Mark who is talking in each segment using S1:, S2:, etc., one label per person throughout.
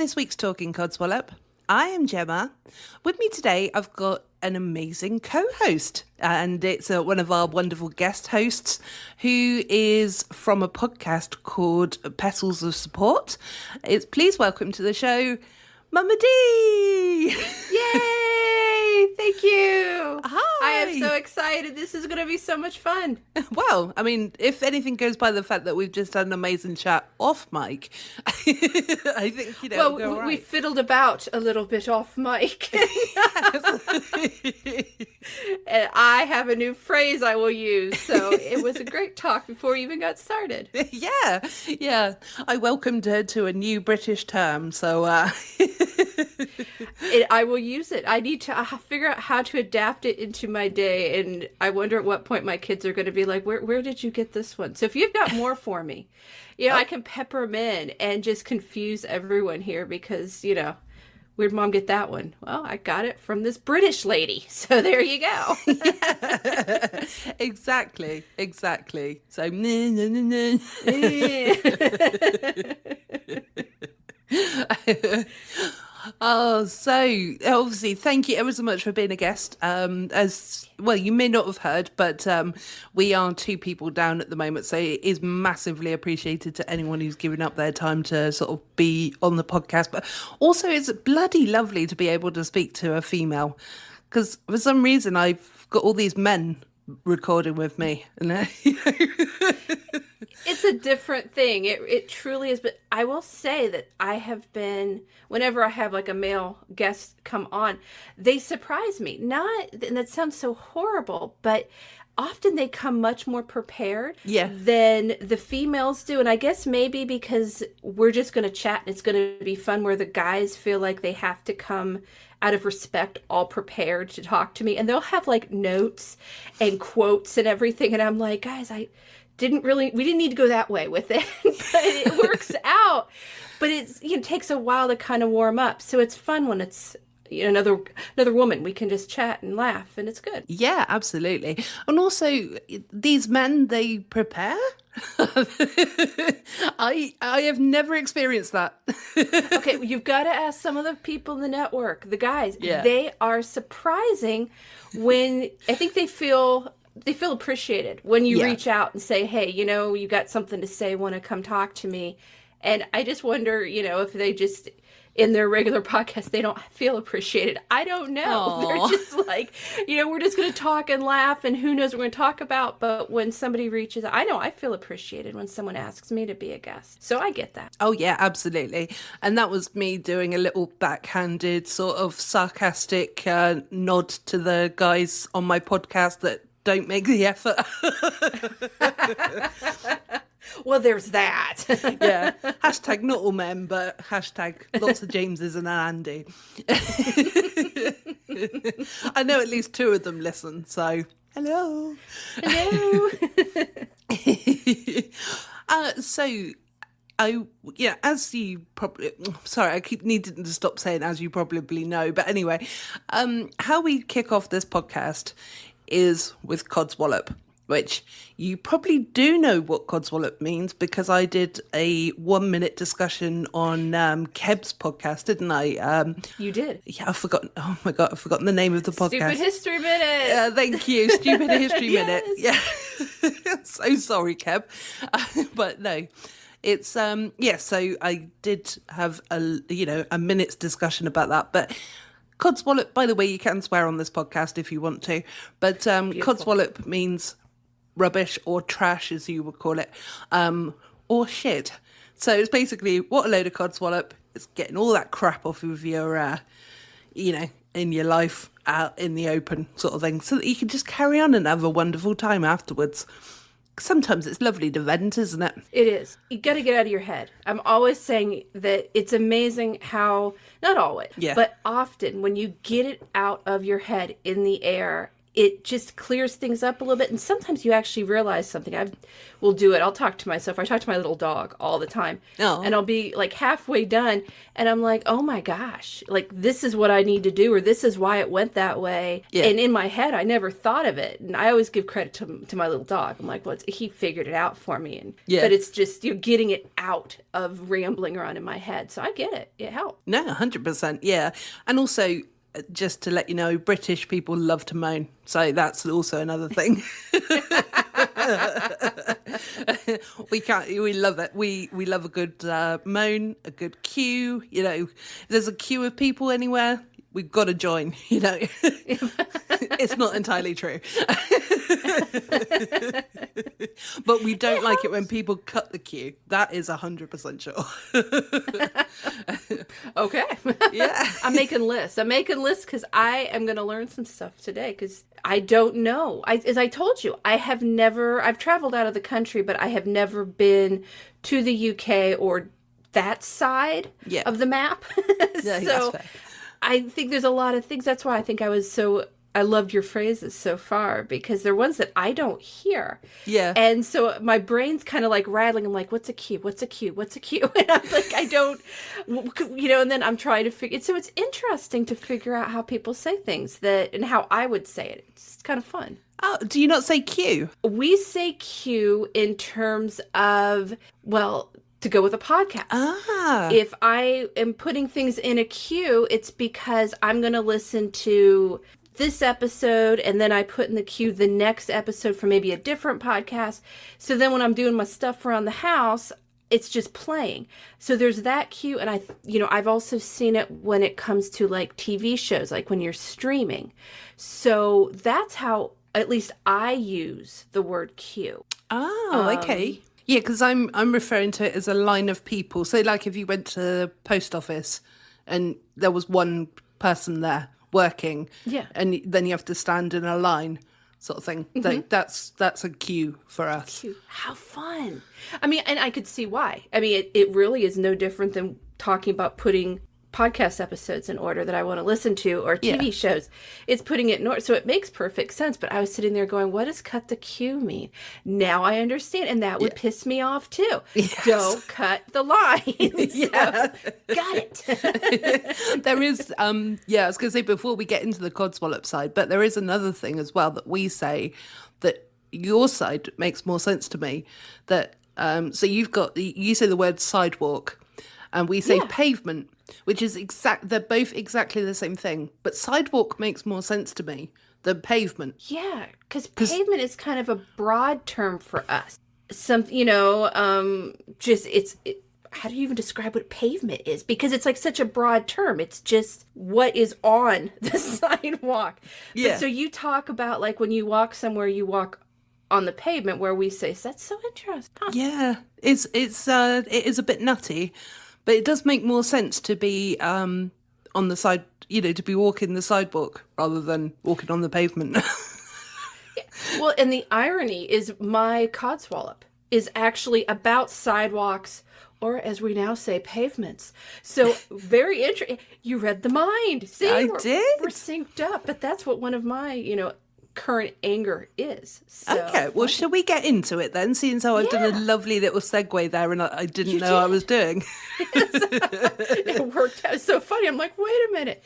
S1: this week's Talking Codswallop. I am Gemma. With me today, I've got an amazing co-host, and it's one of our wonderful guest hosts who is from a podcast called Petals of Support. Please welcome to the show, Mama D!
S2: Yay! Thank you!
S1: Hi!
S2: I am so excited. This is going to be so much fun.
S1: Well, I mean, if anything goes by the fact that we've just had an amazing chat off mic, I think,
S2: Well,
S1: it'll go all
S2: we
S1: right.
S2: fiddled about a little bit off mic. And I have a new phrase I will use. So it was a great talk before we even got started.
S1: Yeah. I welcomed her to a new British term, so...
S2: I will use it. I need to figure out how to adapt it into my day. And I wonder at what point my kids are going to be like, where did you get this one? So if you've got more for me, I can pepper them in and just confuse everyone here because, where'd mom get that one? Well, I got it from this British lady. So there you go.
S1: Yeah. Exactly. So, Oh, so obviously, thank you ever so much for being a guest. As well, you may not have heard, but we are 2 people down at the moment, so it is massively appreciated to anyone who's given up their time to sort of be on the podcast. But also, it's bloody lovely to be able to speak to a female, because for some reason I've got all these men recording with me.
S2: It's a different thing. It truly is. But I will say that I have been, whenever I have like a male guest come on, they surprise me. And that sounds so horrible, but often they come much more prepared than the females do. And I guess maybe because we're just going to chat and it's going to be fun, where the guys feel like they have to come out of respect, all prepared to talk to me. And they'll have like notes and quotes and everything. And I'm like, guys, we didn't need to go that way with it, but it works out. But it takes a while to kind of warm up. So it's fun when it's another woman. We can just chat and laugh, and it's good.
S1: Yeah, absolutely. And also, these men, they prepare. I have never experienced that.
S2: Okay, you've got to ask some of the people in the network, the guys.
S1: Yeah.
S2: They are surprising when I think they feel appreciated when you reach out and say, hey, you got something to say, want to come talk to me. And I just wonder, if they just, in their regular podcast, they don't feel appreciated. I don't know.
S1: Aww.
S2: They're just like, we're just going to talk and laugh and who knows what we're going to talk about. But when somebody reaches out, I know I feel appreciated when someone asks me to be a guest. So I get that.
S1: Oh, yeah, absolutely. And that was me doing a little backhanded sort of sarcastic nod to the guys on my podcast that don't make the effort.
S2: Well, there's that.
S1: Yeah. Hashtag not all men, but hashtag lots of Jameses and an Andy. I know at least 2 of them listen, so hello.
S2: Hello.
S1: As you probably, sorry, I keep needing to stop saying as you probably know, but anyway, how we kick off this podcast is with Codswallop, which you probably do know what Codswallop means because I did a 1-minute discussion on Keb's podcast, didn't I?
S2: You did.
S1: Yeah, I've forgotten. Oh my God, I've forgotten the name of the podcast.
S2: Stupid History Minute.
S1: Thank you, Stupid History
S2: Yes.
S1: Minute. Yeah, so sorry, Keb, but no. It's so I did have a minute's discussion about that, but Codswallop, by the way, you can swear on this podcast if you want to, but Codswallop means rubbish or trash, as you would call it, or shit. So it's basically, what a load of codswallop. It's getting all that crap off of your, in your life, out in the open sort of thing, so that you can just carry on and have a wonderful time afterwards. Sometimes it's lovely to vent, isn't it?
S2: It is. You got to get out of your head. I'm always saying that it's amazing how, not always, but often when you get it out of your head in the air, it just clears things up a little bit. And sometimes you actually realize something. Will do it. I'll talk to myself. I talk to my little dog all the time.
S1: Oh.
S2: And I'll be like halfway done. And I'm like, oh my gosh, like this is what I need to do, or this is why it went that way.
S1: Yeah.
S2: And in my head, I never thought of it. And I always give credit to my little dog. I'm like, well, he figured it out for me. And
S1: Yeah.
S2: But it's just, getting it out of rambling around in my head. So I get it. It helped.
S1: No, 100%. Yeah. And also, just to let you know, British people love to moan. So that's also another thing. We love it. We love a good moan, a good cue. You know, if there's a queue of people anywhere, we've got to join, you know. It's not entirely true. But we don't like it when people cut the queue. That is 100% sure.
S2: Okay.
S1: Yeah.
S2: I'm making lists because I am going to learn some stuff today because I don't know. As I told you, I've traveled out of the country, but I have never been to the UK or that side of the map.
S1: Yeah,
S2: So
S1: that's fair.
S2: I think there's a lot of things. That's why I think I loved your phrases so far because they're ones that I don't hear.
S1: Yeah.
S2: And so my brain's kind of like rattling. I'm like, what's a cue? What's a cue? What's a cue? And I'm like, I don't, and then I'm trying to figure it. So it's interesting to figure out how people say things and how I would say it. It's kind of fun.
S1: Oh, do you not say cue?
S2: We say cue in terms of, to go with a podcast. If I am putting things in a queue, it's because I'm going to listen to this episode and then I put in the queue the next episode for maybe a different podcast. So then when I'm doing my stuff around the house, it's just playing. So there's that queue. And I've also seen it when it comes to like TV shows, like when you're streaming. So that's how at least I use the word queue.
S1: Oh, okay. Yeah, because I'm referring to it as a line of people. So like if you went to the post office and there was one person there working, and then you have to stand in a line, sort of thing. Mm-hmm. That's a queue for us.
S2: Queue. How fun! I mean, and I could see why. I mean, it really is no different than talking about putting podcast episodes in order that I want to listen to or TV shows. It's putting it in order. So it makes perfect sense. But I was sitting there going, what does cut the queue mean? Now I understand. And that would piss me off too. Yes. Don't cut the lines.
S1: Yeah.
S2: Got it.
S1: There is, I was going to say before we get into the Codswallop side, but there is another thing as well that we say that your side makes more sense to me. That, so you say the word sidewalk and we say pavement. Which is they're both exactly the same thing. But sidewalk makes more sense to me than pavement.
S2: Yeah, because pavement is kind of a broad term for us. How do you even describe what pavement is? Because it's like such a broad term. It's just what is on the sidewalk.
S1: Yeah.
S2: But so you talk about like when you walk somewhere, you walk on the pavement where we say, that's so interesting. Huh.
S1: Yeah, it is a bit nutty. But it does make more sense to be on the side, to be walking the sidewalk rather than walking on the pavement.
S2: Well, and the irony is my Codswallop is actually about sidewalks, or as we now say, pavements. So very interesting. You read the mind. See,
S1: I did.
S2: We're synced up, but that's what one of my, current anger is. So,
S1: okay, well, shall we get into it then, seeing how I've done a lovely little segue there and I didn't know I was doing.
S2: It worked out. It's so funny. I'm like, wait a minute.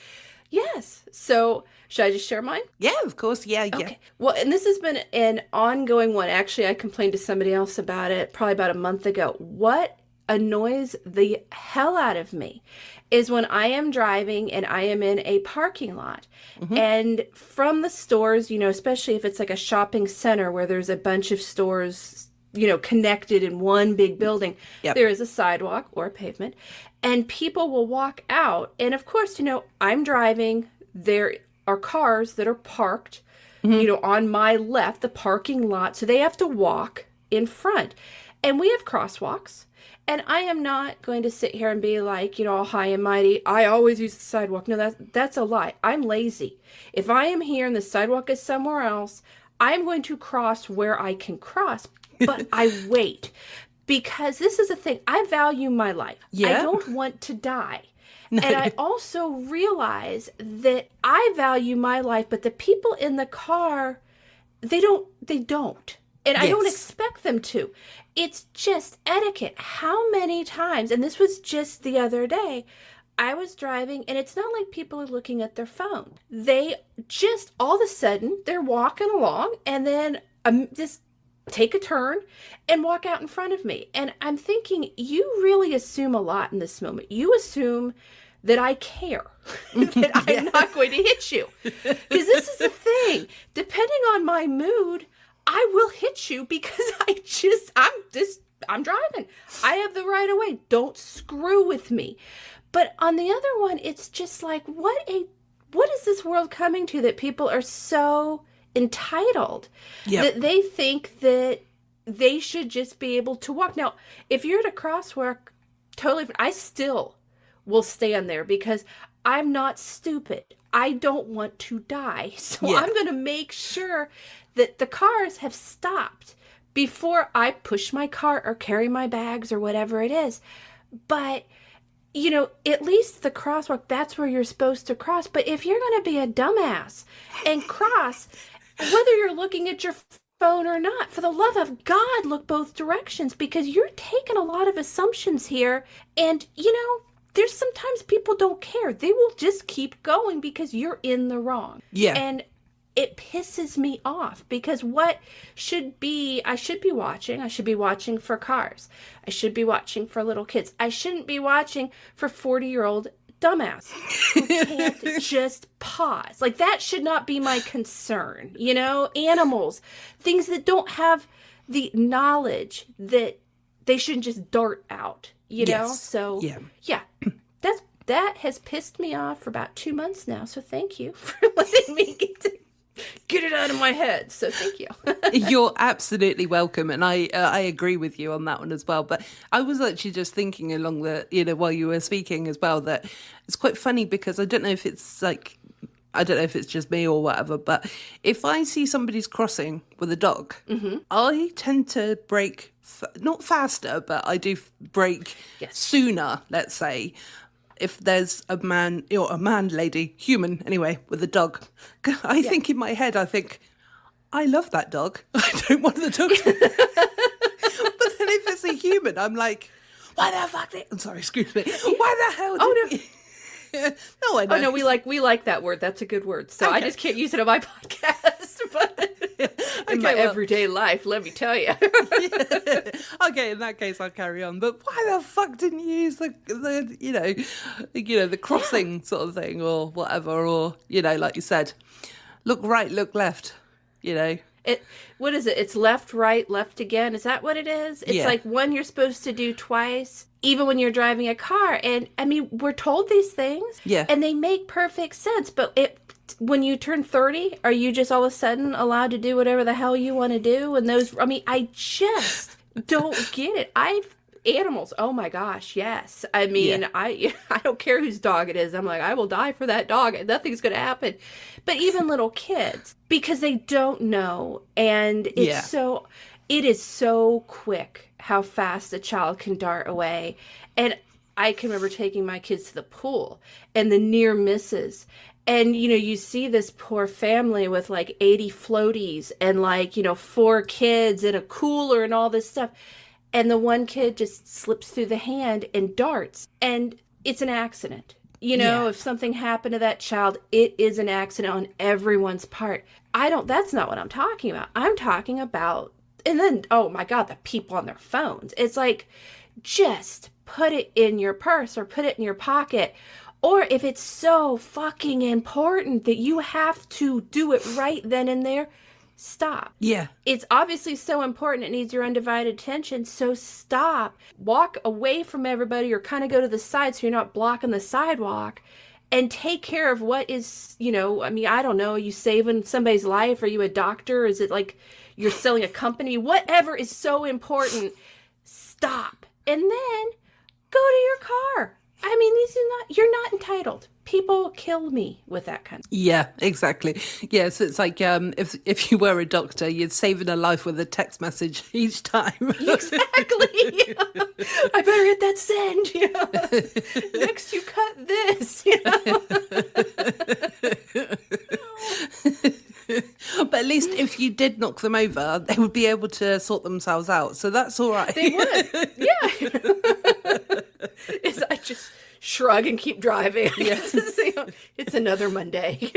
S2: Yes. So should I just share mine?
S1: Yeah, of course. Yeah.
S2: Okay. Well, and this has been an ongoing one. Actually, I complained to somebody else about it probably about a month ago. What annoys the hell out of me is when I am driving and I am in a parking lot and from the stores, especially if it's like a shopping center where there's a bunch of stores, connected in one big building, there is a sidewalk or a pavement and people will walk out. And of course, I'm driving, there are cars that are parked, on my left, the parking lot. So they have to walk in front and we have crosswalks. And I am not going to sit here and be like, all high and mighty, I always use the sidewalk. No, that's a lie. I'm lazy. If I am here and the sidewalk is somewhere else, I'm going to cross where I can cross, but I wait. Because this is a thing. I value my life.
S1: Yeah.
S2: I don't want to die. And I also realize that I value my life, but the people in the car, they don't. And I don't expect them to. It's just etiquette. How many times, and this was just the other day, I was driving, and it's not like people are looking at their phone. They just, all of a sudden, they're walking along, and then just take a turn and walk out in front of me. And I'm thinking, you really assume a lot in this moment. You assume that I care, that I'm not going to hit you. Because this is the thing. Depending on my mood, I will hit you because I'm driving. I have the right of way. Don't screw with me. But on the other one, it's just like, what is this world coming to that people are so entitled that they think that they should just be able to walk. Now, if you're at a crosswalk, totally, I still will stand there because I'm not stupid. I don't want to die. So I'm going to make sure that the cars have stopped before I push my cart or carry my bags or whatever it is. But, you know, at least the crosswalk, that's where you're supposed to cross. But if you're going to be a dumbass and cross, whether you're looking at your phone or not, for the love of God, look both directions, because you're taking a lot of assumptions here. And, you know, there's sometimes people don't care. They will just keep going because you're in the wrong.
S1: Yeah.
S2: And it pisses me off because I should be watching for cars. I should be watching for little kids. I shouldn't be watching for 40-year-old dumbass who can't just pause. Like, that should not be my concern. You know, animals, things that don't have the knowledge that they shouldn't just dart out, you know? So, yeah, that has pissed me off for about 2 months now. So thank you for letting me get it out of my head. So thank you.
S1: You're absolutely welcome. And I agree with you on that one as well. But I was actually just thinking along while you were speaking as well, that it's quite funny because I don't know if it's just me or whatever, but if I see somebody's crossing with a dog, I tend to brake, not faster, but I do brake sooner, let's say, if there's a man, or lady, human anyway, with a dog. I think in my head, I love that dog. I don't want the dog. But then if it's a human, I'm like, why the fuck I'm sorry, excuse me. Why the hell did No, I know.
S2: Oh, no, we like that word. That's a good word. So I just can't use it on my podcast, but in my everyday life, let me tell you.
S1: Okay, in that case, I'll carry on. But why the fuck didn't you use the crossing sort of thing or whatever, or, like you said, look right, look left,
S2: What is it? It's left, right, left again. Is that what it is? It's like one you're supposed to do twice, even when you're driving a car. And I mean, we're told these things, and they make perfect sense. But when you turn 30, are you just all of a sudden allowed to do whatever the hell you want to do? And I just don't get it. Animals, oh my gosh, yes. I mean, I don't care whose dog it is. I'm like, I will die for that dog. Nothing's going to happen. But even little kids, because they don't know. And it is so quick how fast a child can dart away. And I can remember taking my kids to the pool and the near misses. And, you see this poor family with like 80 floaties and 4 kids and a cooler and all this stuff. And the one kid just slips through the hand and darts. And it's an accident. If something happened to that child, it is an accident on everyone's part. That's not what I'm talking about. I'm talking about, and then, oh my God, the people on their phones. It's like, just put it in your purse or put it in your pocket. Or if it's so fucking important that you have to do it right then and there, stop. Yeah. It's obviously so important. It needs your undivided attention. So stop. Walk away from everybody or kind of go to the side so you're not blocking the sidewalk and take care of what is, I don't know. Are you saving somebody's life? Are you a doctor? Is it like you're selling a company? Whatever is so important, stop. And then go to your car. I mean, you're not entitled. people kill me with that kind of.
S1: Yeah, exactly. Yeah, so it's like if you were a doctor, you'd saving a life with a text message each time.
S2: Exactly. I better hit that send. Next, you cut this.
S1: But at least if you did knock them over, they would be able to sort themselves out. So that's all right.
S2: They would. Yeah. I just shrug and keep driving.
S1: Yeah.
S2: It's another Monday.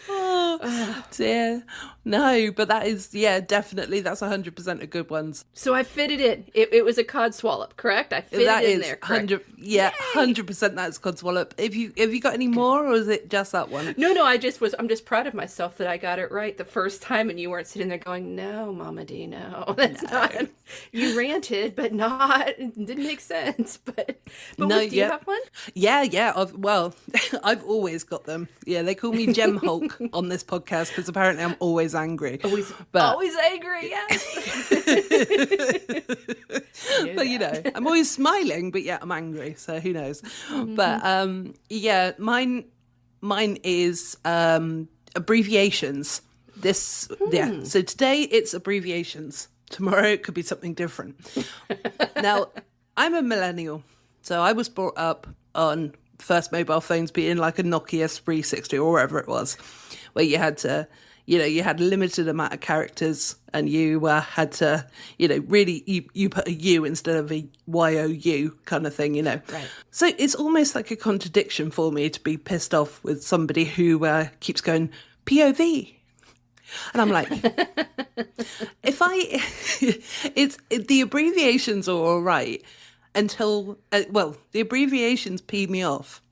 S1: Oh, dear. No, but that is, definitely, that's 100% a good ones.
S2: So I fitted in. It was a Codswallop, correct? I fitted
S1: That
S2: in
S1: is
S2: there, correct?
S1: 100% that's Codswallop. Have you got any more, or is it just that one?
S2: No, I'm just proud of myself that I got it right the first time, and you weren't sitting there going, "No, Mama D, no, that's not." You ranted, but not. It didn't make sense. But
S1: No,
S2: do you have one?
S1: Yeah. I've always got them. Yeah, they call me Gem Hulk on this podcast because apparently I'm always angry.
S2: Always angry, yes.
S1: But I'm always smiling, but I'm angry. So who knows? Mm-hmm. But mine is abbreviations. So today it's abbreviations. Tomorrow it could be something different. Now, I'm a millennial, so I was brought up on first mobile phones being like a Nokia 360 or wherever it was, where you had to, you had a limited amount of characters and you had to, really, you put a U instead of a YOU kind of thing, Right. So it's almost like a contradiction for me to be pissed off with somebody who keeps going, POV. And I'm like, the abbreviations are all right until, the abbreviations piss me off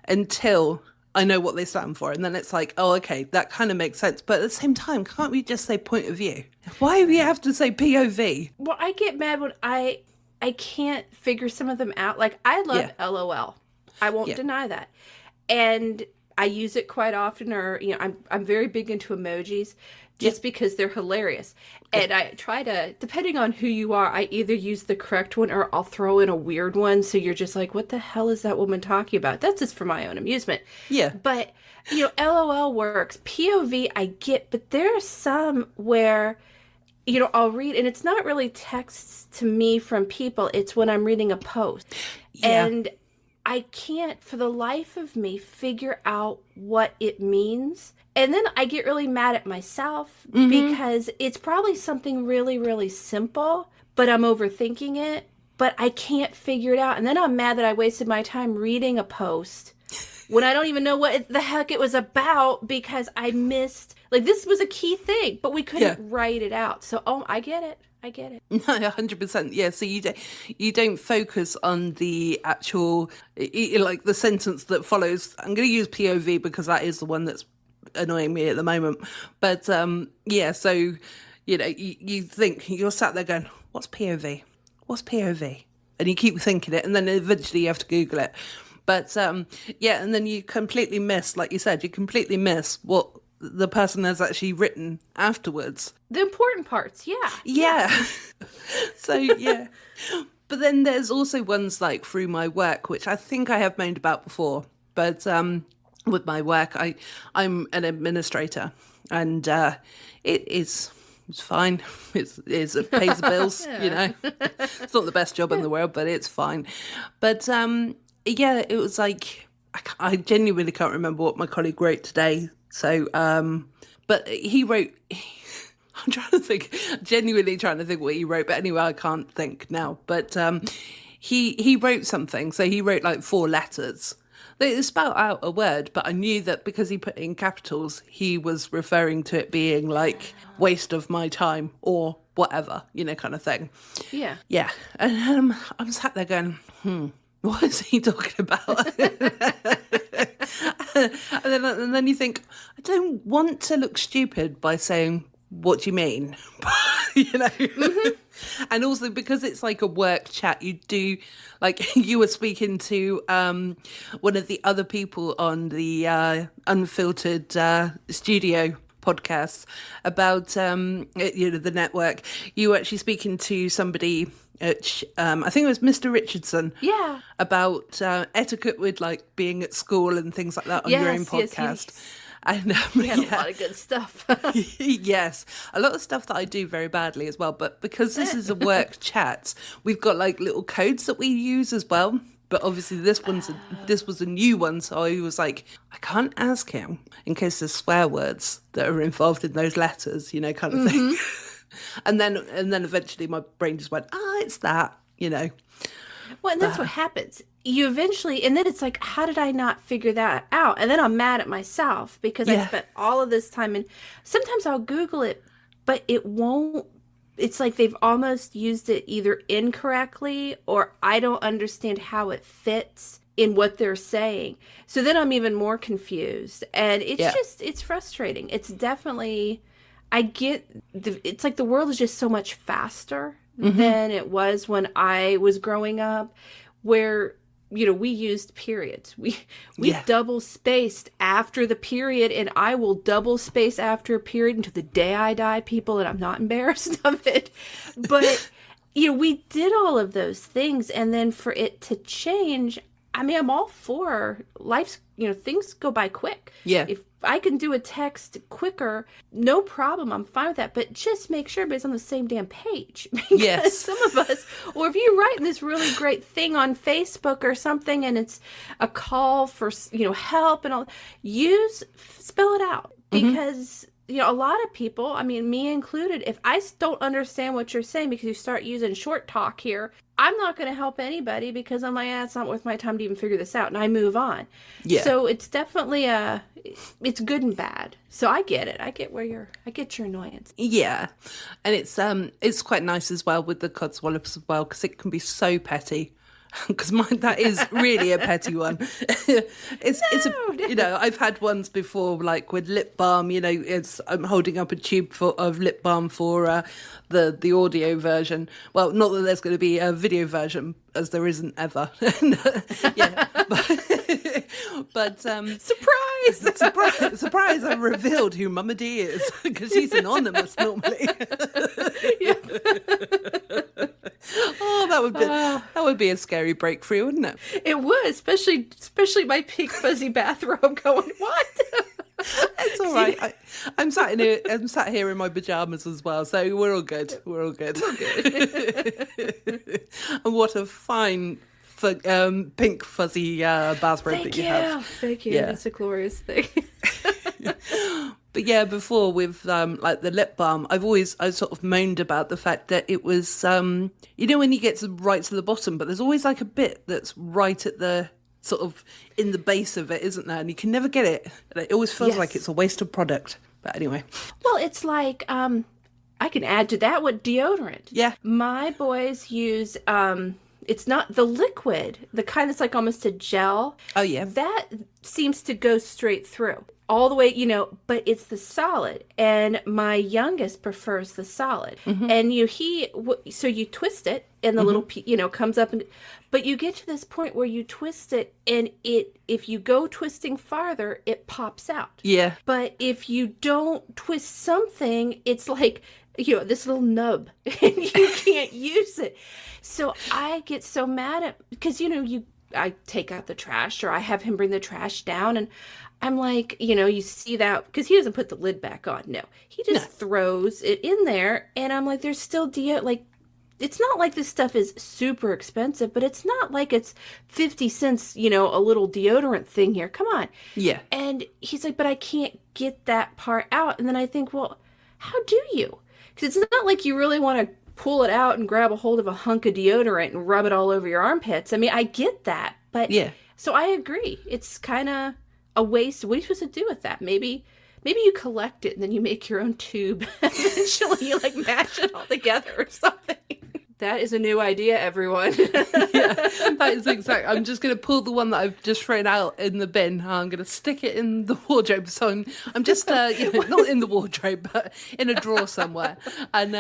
S1: until I know what they stand for. And then it's like, oh, okay, that kind of makes sense. But at the same time, can't we just say point of view? Why do we have to say POV?
S2: Well, I get mad when I can't figure some of them out. Like, I love LOL. I won't deny that. And I use it quite often, or I'm very big into emojis just because they're hilarious. And I try to, depending on who you are, I either use the correct one or I'll throw in a weird one. So you're just like, what the hell is that woman talking about? That's just for my own amusement.
S1: Yeah.
S2: But, LOL works. POV I get, but there are some where, I'll read, and it's not really texts to me from people. It's when I'm reading a post. Yeah. And I can't, for the life of me, figure out what it means. And then I get really mad at myself because it's probably something really, really simple, but I'm overthinking it, but I can't figure it out. And then I'm mad that I wasted my time reading a post when I don't even know what the heck it was about because I missed, this was a key thing, but we couldn't write it out. So, I get it. No,
S1: 100%. Yeah, so you don't focus on the actual, like the sentence that follows. I'm going to use POV because that is the one that's annoying me at the moment. But so, you think, you're sat there going, what's POV? What's POV? And you keep thinking it, and then eventually you have to Google it. But and then you completely miss, like you said, what the person has actually written afterwards.
S2: The important parts,
S1: Yeah. So, But then there's also ones like through my work, which I think I have moaned about before. But with my work, I'm an administrator, and it's fine. It pays the bills, It's not the best job in the world, but it's fine. But it was like, I genuinely can't remember what my colleague wrote today. So, but he wrote, I'm genuinely trying to think what he wrote, but anyway, I can't think now. But he wrote something. So he wrote like 4 letters. They spelled out a word, but I knew that because he put it in capitals, he was referring to it being like waste of my time or whatever, kind of thing.
S2: Yeah.
S1: Yeah. And I'm sat there going, what is he talking about? and then you think, I don't want to look stupid by saying, what do you mean? And also because it's like a work chat, you do, like you were speaking to one of the other people on the Unfiltered Studio podcasts about the network, you were actually speaking to somebody at I think it was Mr. Richardson.
S2: Yeah.
S1: About etiquette with like being at school and things like that on your own podcast. And
S2: he had a lot of good stuff.
S1: Yes, a lot of stuff that I do very badly as well. But because this is a work chat, we've got like little codes that we use as well. But obviously this was a new one, so I was like, I can't ask him in case there's swear words that are involved in those letters, kind of thing. and then eventually my brain just went, it's that,
S2: Well, and that's what happens. You eventually, and then it's like, how did I not figure that out? And then I'm mad at myself because I spent all of this time, and sometimes I'll Google it, but it won't. It's like they've almost used it either incorrectly, or I don't understand how it fits in what they're saying. So then I'm even more confused, and it's frustrating. It's definitely, it's like the world is just so much faster than it was when I was growing up, where we used periods. We double spaced after the period, and I will double space after a period until the day I die, people, and I'm not embarrassed of it. But we did all of those things, and then for it to change, I mean, I'm all for life's, things go by quick.
S1: Yeah.
S2: If I can do a text quicker, no problem. I'm fine with that. But just make sure everybody's on the same damn page. Because
S1: yes.
S2: Some of us, or if you're writing this really great thing on Facebook or something, and it's a call for, help and all, spell it out. Because, a lot of people, I mean, me included, if I don't understand what you're saying because you start using short talk here, I'm not going to help anybody because I'm like, it's not worth my time to even figure this out. And I move on. Yeah. So it's definitely it's good and bad. So I get it. I get your annoyance.
S1: Yeah. And it's quite nice as well with the Codswallops as well, because it can be so petty. Because that is really a petty one. I've had ones before, like with lip balm. I'm holding up a tube of lip balm for the audio version. Well, not that there's going to be a video version, as there isn't ever. Yeah, but surprise! I've revealed who Mama D is because she's anonymous normally. Oh, that would be a scary breakthrough, wouldn't it?
S2: It would, especially my pink fuzzy bathrobe going, what?
S1: It's all right. I'm sat here in my pajamas as well, so we're all good. And what a fine pink fuzzy bathrobe that you have.
S2: Thank you. Yeah. It's a glorious thing.
S1: But yeah, before with like the lip balm, I sort of moaned about the fact that it was when you get right to the bottom, but there's always like a bit that's right at the sort of in the base of it, isn't there? And you can never get it. And it always feels like it's a waste of product. But anyway.
S2: Well, it's like I can add to that with deodorant.
S1: Yeah. My
S2: boys use it's not the liquid, the kind that's like almost a gel.
S1: Oh yeah.
S2: That seems to go straight through. All the way, but it's the solid. And my youngest prefers the solid. Mm-hmm. And so you twist it and the little, comes up. But you get to this point where you twist it and if you go twisting farther, it pops out.
S1: Yeah.
S2: But if you don't twist something, it's like, this little nub and you can't use it. So I get so mad at, because, I take out the trash or I have him bring the trash down and I'm like, you see that, because he doesn't put the lid back on. No, he just throws it in there. And I'm like, there's still it's not like this stuff is super expensive, but it's not like it's 50 cents, a little deodorant thing here. Come on.
S1: Yeah.
S2: And he's like, but I can't get that part out. And then I think, well, how do you? Because it's not like you really want to pull it out and grab a hold of a hunk of deodorant and rub it all over your armpits. I mean, I get that. But yeah. So I agree. It's kind of a waste. What are you supposed to do with that? Maybe you collect it and then you make your own tube. Eventually you mash it all together or something. That is a new idea, everyone.
S1: Yeah, that is exact. I'm just going to pull the one that I've just thrown out in the bin. I'm going to stick it in the wardrobe. So I'm just, not in the wardrobe, but in a drawer somewhere. And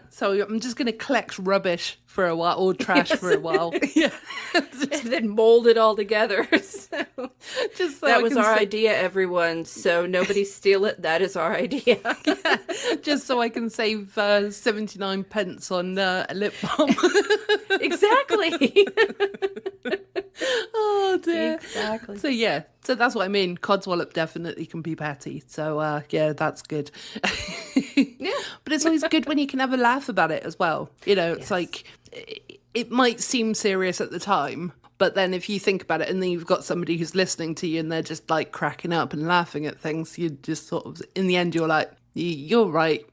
S1: so I'm just going to collect rubbish for a while, or trash for a while. Yeah.
S2: And then mold it all together. So,
S1: Just so
S2: that was our idea, everyone. So nobody steal it. That is our idea.
S1: just so I can save 79 pence on a lip balm.
S2: Exactly.
S1: Oh dear.
S2: Exactly.
S1: So that's what I mean. Codswallop definitely can be petty. So that's good.
S2: Yeah.
S1: But it's always good when you can have a laugh about it as well. It's like, it might seem serious at the time, but then if you think about it and then you've got somebody who's listening to you and they're just like cracking up and laughing at things, you just sort of, in the end, you're like, you're right.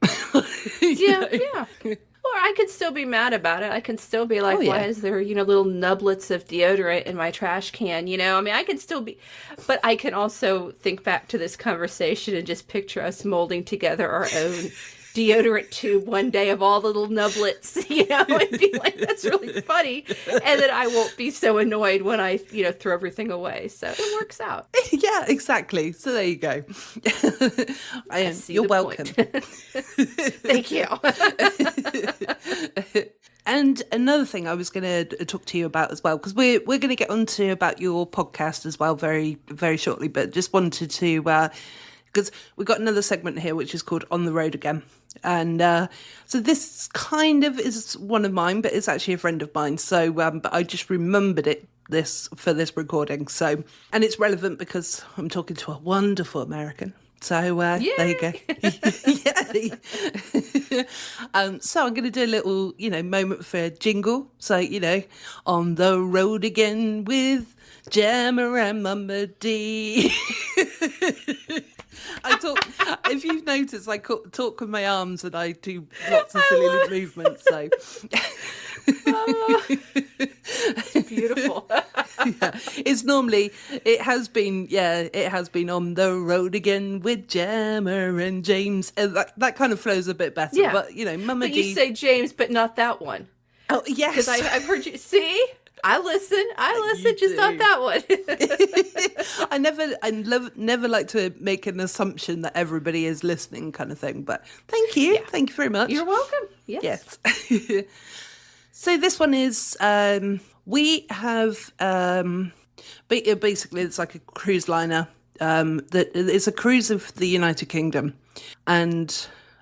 S2: Yeah. Or I could still be mad about it. I can still be like, why is there, little nublets of deodorant in my trash can? I mean, I can still be, but I can also think back to this conversation and just picture us molding together our own deodorant tube one day of all the little nublets, and be like, that's really funny. And then I won't be so annoyed when I, throw everything away. So it works out.
S1: Yeah, exactly. So there you go. You're welcome.
S2: Thank you.
S1: And another thing I was going to talk to you about as well, because we're going to get onto about your podcast as well very, very shortly, but just wanted to, because we've got another segment here which is called On the Road Again. And so this kind of is one of mine, but it's actually a friend of mine. So, but I just remembered this for this recording. So, and it's relevant because I'm talking to a wonderful American. So there you go. So I'm going to do a little, moment for a jingle. So, on the road again with Gemma and Mama D. If you've noticed, I talk with my arms and I do lots of silly movements. So
S2: it's beautiful.
S1: It has been on the road again with Gemma and James. That kind of flows a bit better.
S2: Yeah.
S1: But, Mama
S2: But
S1: D.
S2: you say James, but not that one.
S1: Oh, yes.
S2: Because I've heard you. See? I listen, just not that one.
S1: I never like to make an assumption that everybody is listening kind of thing, but thank you. Yeah. Thank you very much.
S2: You're welcome. Yes.
S1: So this one is, we have, basically it's like a cruise liner, that it's a cruise of the United Kingdom. And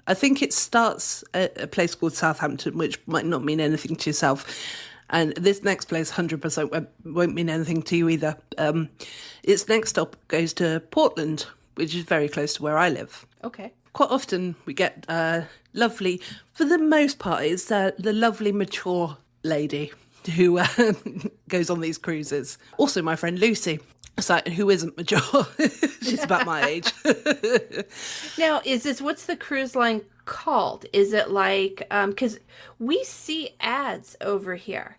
S1: I think it starts at a place called Southampton, which might not mean anything to yourself. And this next place 100% won't mean anything to you either. Its next stop goes to Portland, which is very close to where I live.
S2: Okay.
S1: Quite often we get lovely, for the most part, it's the lovely mature lady who goes on these cruises. Also my friend Lucy, who isn't mature. She's about my age.
S2: Now, what's the cruise line called? Is it like, because we see ads over here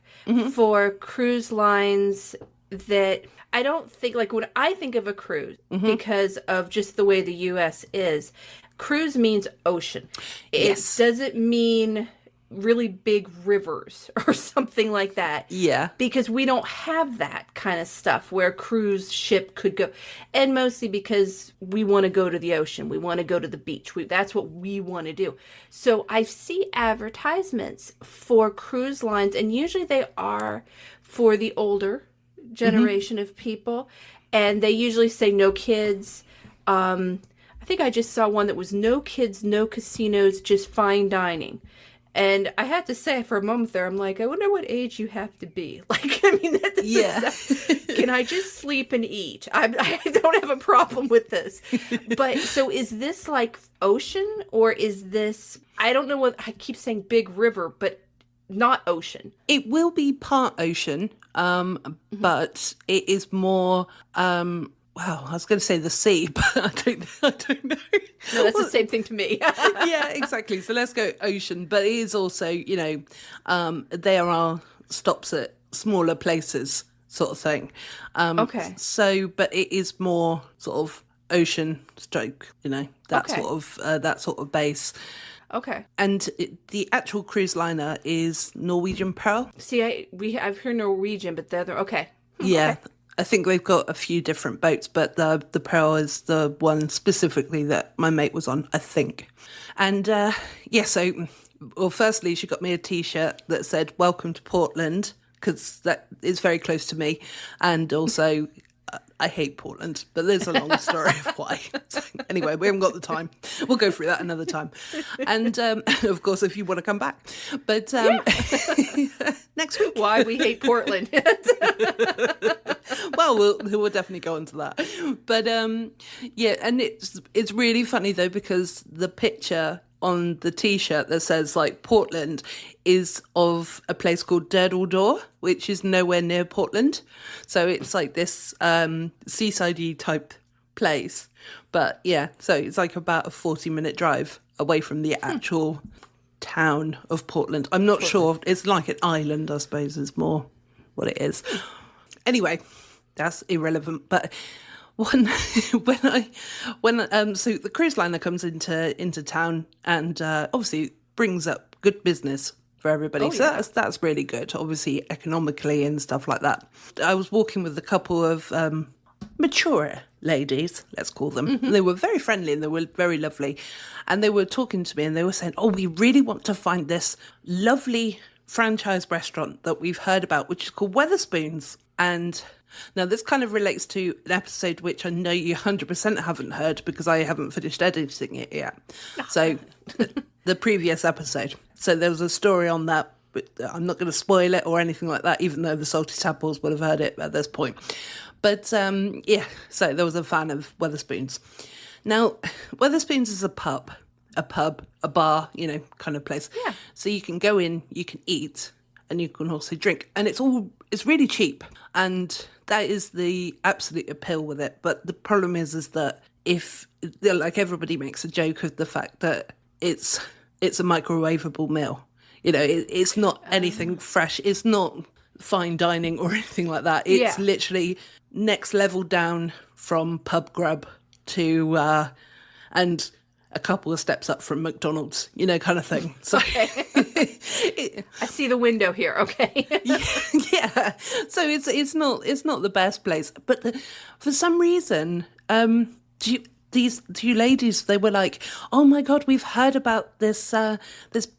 S2: for cruise lines that I don't think, like when I think of a cruise, because of just the way the U.S. is, cruise means ocean.
S1: Yes.
S2: It doesn't mean really big rivers or something like that.
S1: Yeah.
S2: Because we don't have that kind of stuff where a cruise ship could go. And mostly because we want to go to the ocean. We want to go to the beach. That's what we want to do. So I see advertisements for cruise lines, and usually they are for the older generation of people. And they usually say no kids. I think I just saw one that was no kids, no casinos, just fine dining. And I had to say for a moment there, I'm like, I wonder what age you have to be. Like, I mean, can I just sleep and eat? I don't have a problem with this. But so is this like ocean, or is this, I don't know what, I keep saying big river, but not ocean.
S1: It will be part ocean, but it is more, well, I was going to say the sea, but I don't know.
S2: No, that's the same thing to me.
S1: Yeah, exactly. So let's go ocean. But it is also, there are stops at smaller places sort of thing.
S2: Okay.
S1: So, but it is more sort of ocean stroke, that
S2: Okay.
S1: sort of base.
S2: Okay.
S1: And the actual cruise liner is Norwegian Pearl.
S2: See, I've heard Norwegian, but the other okay.
S1: Yeah,
S2: Okay.
S1: I think they've got a few different boats, but the Pearl is the one specifically that my mate was on, I think. And so, well, firstly, she got me a T-shirt that said "Welcome to Portland" because that is very close to me, and also. I hate Portland, but there's a long story of why. So, anyway, we haven't got the time. We'll go through that another time. And of course, if you want to come back. But next week.
S2: Why we hate Portland.
S1: Well, we'll definitely go into that. But and it's really funny though because the picture on the T-shirt that says like Portland is of a place called Durdledore, which is nowhere near Portland. So it's like this seaside-y type place. But yeah, so it's like about a 40-minute drive away from the actual town of Portland. I'm not sure. It's like an island, I suppose, is more what it is. Anyway, that's irrelevant. But so the cruise liner comes into town and obviously brings up good business for everybody. That's really good, obviously economically and stuff like that. I was walking with a couple of mature ladies, let's call them. Mm-hmm. They were very friendly and they were very lovely. And they were talking to me and they were saying, oh, we really want to find this lovely franchise restaurant that we've heard about, which is called Wetherspoons. And now this kind of relates to an episode which I know you 100% haven't heard because I haven't finished editing it yet. So the previous episode. So there was a story on that, but I'm not going to spoil it or anything like that, even though the Salty Tadpoles would have heard it at this point. But so there was a fan of Wetherspoons. Now, Wetherspoons is a pub, a bar, kind of place.
S2: Yeah.
S1: So you can go in, you can eat, and you can also drink. And it's really cheap. And that is the absolute appeal with it. But the problem is that if, like, everybody makes a joke of the fact that it's a microwavable meal. It's not anything fresh. It's not fine dining or anything like that. It's literally next level down from pub grub to, and a couple of steps up from McDonald's, kind of thing. So
S2: I see the window here. Okay.
S1: yeah. So it's not the best place, but for some reason, these two ladies, they were like, oh my God, we've heard about this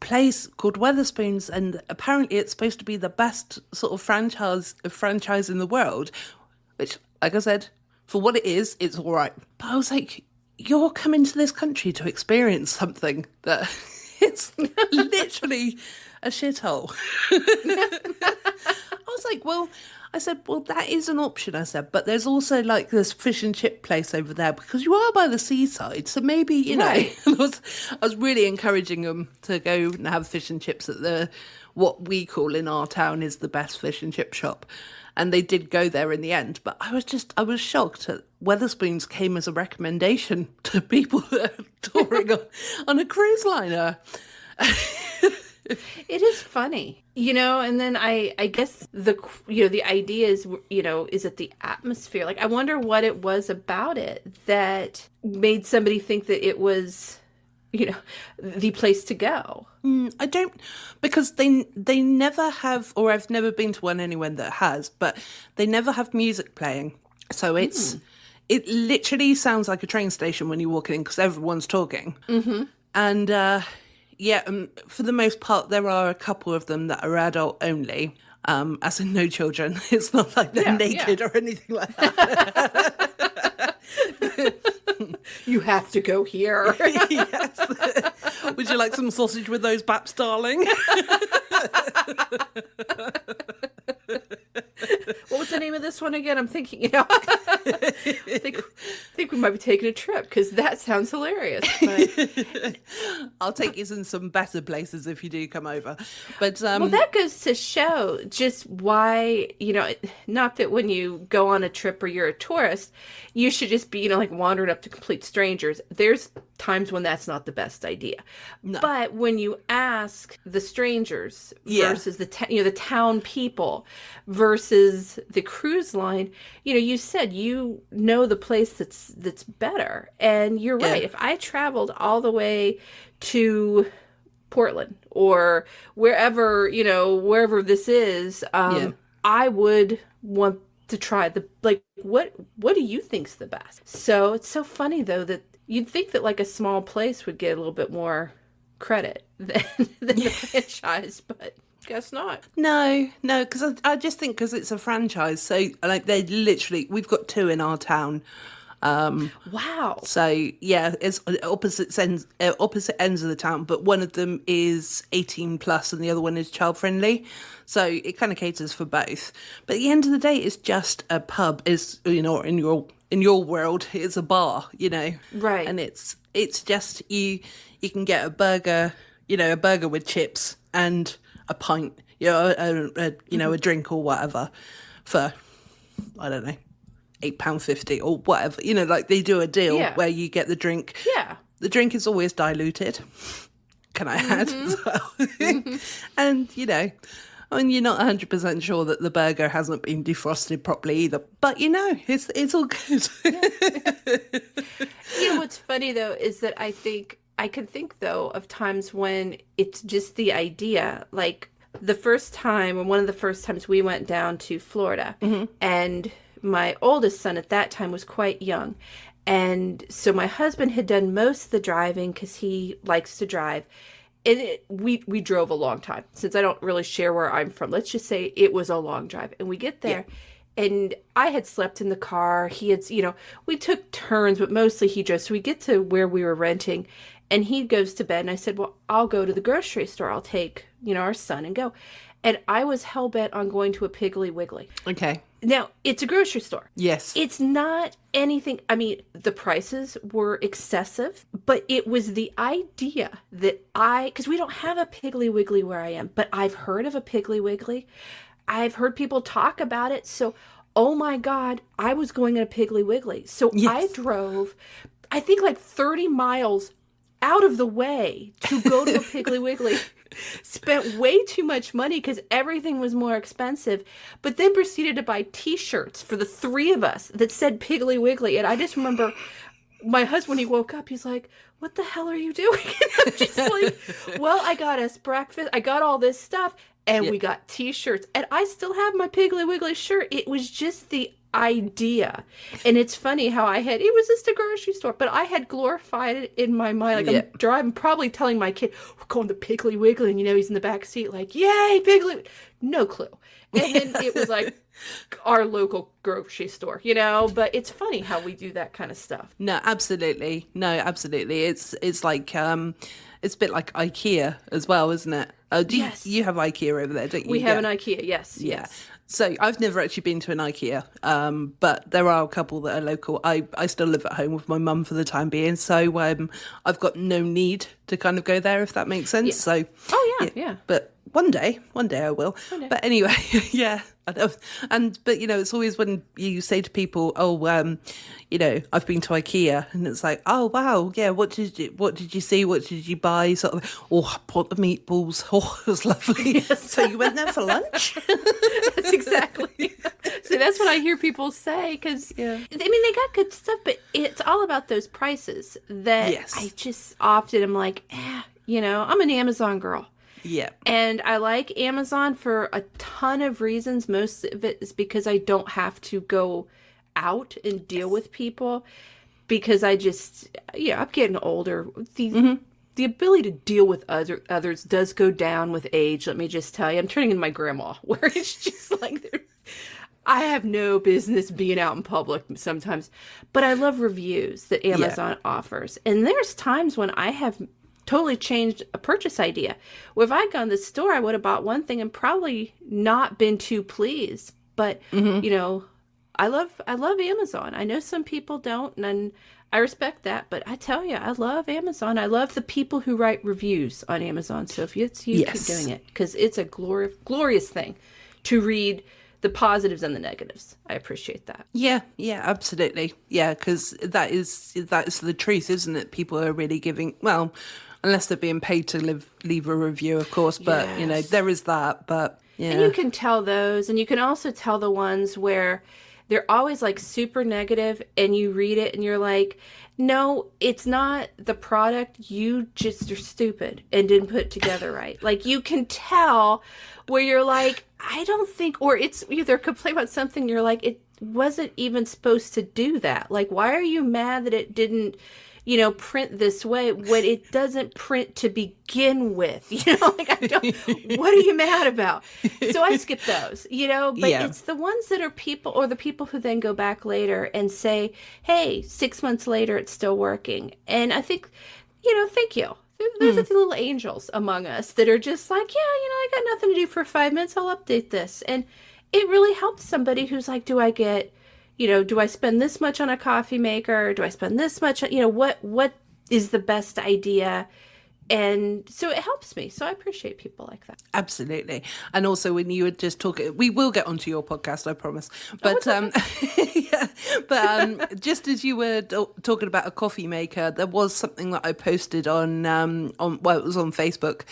S1: place called Wetherspoons, and apparently it's supposed to be the best sort of franchise in the world, which, like I said, for what it is, it's all right. But I was like, you're coming to this country to experience something that it's literally a shithole. I was like, I said, that is an option, I said, but there's also like this fish and chip place over there because you are by the seaside. So maybe,
S2: Right.
S1: I was really encouraging them to go and have fish and chips at what we call in our town is the best fish and chip shop. And they did go there in the end. But I was shocked that Wetherspoons came as a recommendation to people that are touring on a cruise liner.
S2: It is funny, and then I guess the idea is, is it the atmosphere? Like, I wonder what it was about it that made somebody think that it was, the place to go.
S1: I don't, because they never have, or I've never been to one anywhere that has, but they never have music playing. So it literally sounds like a train station when you walk in because everyone's talking. Mm-hmm. And, for the most part, there are a couple of them that are adult only, as in no children. It's not like they're naked or anything like that.
S2: You have to go here.
S1: Yes. Would you like some sausage with those baps, darling?
S2: What was the name of this one again? I'm thinking, I think we might be taking a trip because that sounds hilarious. But...
S1: I'll take you in some better places if you do come over. But
S2: that goes to show just why, not that when you go on a trip or you're a tourist, you should just be, like wandering up to complete strangers. There's times when that's not the best idea.
S1: No.
S2: But when you ask the strangers
S1: Yeah.
S2: versus the town people versus the cruise line, you said you know the place that's better. And you're right.
S1: Yeah.
S2: If I traveled all the way to Portland or wherever this is,
S1: Yeah.
S2: I would want to try what do you think's the best? So it's so funny though that you'd think that like a small place would get a little bit more credit than the franchise, but guess not.
S1: No, because I just think because it's a franchise, so like we've got 2 in our town.
S2: Wow.
S1: So yeah, it's opposite ends of the town, but one of them is 18 plus and the other one is child friendly. So it kind of caters for both. But at the end of the day, it's just a pub. Is in your world, it's a bar,
S2: Right.
S1: And it's just you can get a burger, a burger with chips and a pint, a drink or whatever for, I don't know, £8.50 or whatever. Like they do a deal where you get the drink.
S2: Yeah.
S1: The drink is always diluted, can I add as well? And, you're not 100% sure that the burger hasn't been defrosted properly either. But, it's all good.
S2: What's funny, though, is that I can think, though, of times when it's just the idea. Like the first time, or one of the first times we went down to Florida, and my oldest son at that time was quite young. And so my husband had done most of the driving because he likes to drive. And we drove a long time. Since I don't really share where I'm from, let's just say it was a long drive. And we get there, and I had slept in the car. He had, we took turns, but mostly he drove. So we get to where we were renting, and he goes to bed. And I said, well, I'll go to the grocery store. I'll take, our son and go. And I was hell-bent on going to a Piggly Wiggly.
S1: Okay.
S2: Now, it's a grocery store.
S1: Yes.
S2: It's not anything. I mean, the prices were excessive, but it was the idea that because we don't have a Piggly Wiggly where I am, but I've heard of a Piggly Wiggly. I've heard people talk about it. So, oh my God, I was going to a Piggly Wiggly. So I drove, I think like 30 miles out of the way to go to a Piggly Wiggly. Spent way too much money because everything was more expensive, but then proceeded to buy t-shirts for the 3 of us that said Piggly Wiggly. And I just remember my husband, when he woke up, he's like, what the hell are you doing? And I'm just like, well, I got us breakfast. I got all this stuff, and we got t-shirts, and I still have my Piggly Wiggly shirt. It was just the idea. And it's funny how it was just a grocery store, but I had glorified it in my mind. Like I'm driving, probably telling my kid, we're going to Piggly Wiggly, and he's in the back seat like, yay, Piggly. No clue. And then it was like our local grocery store, but it's funny how we do that kind of stuff.
S1: No, absolutely. It's like it's a bit like IKEA as well, isn't it?
S2: Yes.
S1: You have IKEA over there, don't you?
S2: We have an IKEA, yes.
S1: Yeah. So I've never actually been to an IKEA, but there are a couple that are local. I still live at home with my mum for the time being, so I've got no need to kind of go there, if that makes sense.
S2: Yeah.
S1: So
S2: yeah.
S1: But one day I will. But anyway, yeah. But it's always when you say to people, "Oh, I've been to IKEA," and it's like, "Oh, wow, yeah. What did you see? What did you buy?" Sort of. Oh, I bought the meatballs. Oh, it was lovely. Yes. So you went there for lunch?
S2: That's exactly. So that's what I hear people say because they got good stuff, but it's all about those prices that I just often am like, I'm an Amazon girl.
S1: Yeah.
S2: And I like Amazon for a ton of reasons. Most of it is because I don't have to go out and deal with people because I just, I'm getting older. The ability to deal with others does go down with age. Let me just tell you, I'm turning into my grandma where it's just like, I have no business being out in public sometimes, but I love reviews that Amazon offers. And there's times when I have totally changed a purchase idea. Well, if I'd gone to the store, I would have bought one thing and probably not been too pleased. But, I love Amazon. I know some people don't, and I respect that. But I tell you, I love Amazon. I love the people who write reviews on Amazon. So if it's you, keep doing it. Because it's a glorious thing to read the positives and the negatives. I appreciate that.
S1: Yeah, absolutely. Yeah, because that is the truth, isn't it? People are really giving, well, unless they're being paid to leave a review, of course. But
S2: Yes.
S1: there is that. But
S2: And you
S1: yeah,
S2: can tell those, and you can also tell the ones where they're always like super negative, and you read it and you're like, no, it's not the product. You just are stupid and didn't put it together right. Like you can tell where you're like, I don't think, or it's either complain about something, you're like, it wasn't even supposed to do that. Like, why are you mad that it didn't, print this way when it doesn't print to begin with? Like I don't, what are you mad about? So I skip those, but it's the ones that are people, or the people who then go back later and say, hey, 6 months later, it's still working. And I think, thank you. There's a few little angels among us that are just like, yeah, I got nothing to do for 5 minutes. I'll update this. And it really helps somebody who's like, do I spend this much on a coffee maker? Do I spend this much? What is the best idea? And so it helps me. So I appreciate people like that.
S1: absolutely. And also, when you were just talking, we will get onto your podcast, I promise. But just as you were talking about a coffee maker, there was something that I posted on it was on Facebook.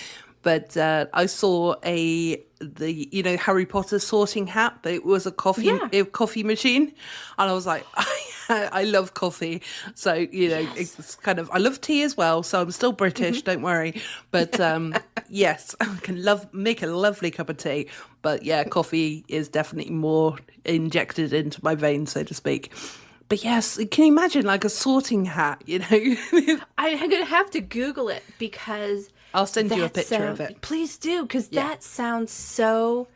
S1: But I saw the Harry Potter sorting hat, but it was a coffee machine, and I was like, I love coffee, so it's kind of, I love tea as well, so I'm still British, don't worry. But yes, I can make a lovely cup of tea, but yeah, coffee is definitely more injected into my veins, so to speak. But yes, can you imagine like a sorting hat?
S2: I'm gonna have to Google it because.
S1: I'll send you a picture of it.
S2: Please do, because that sounds so...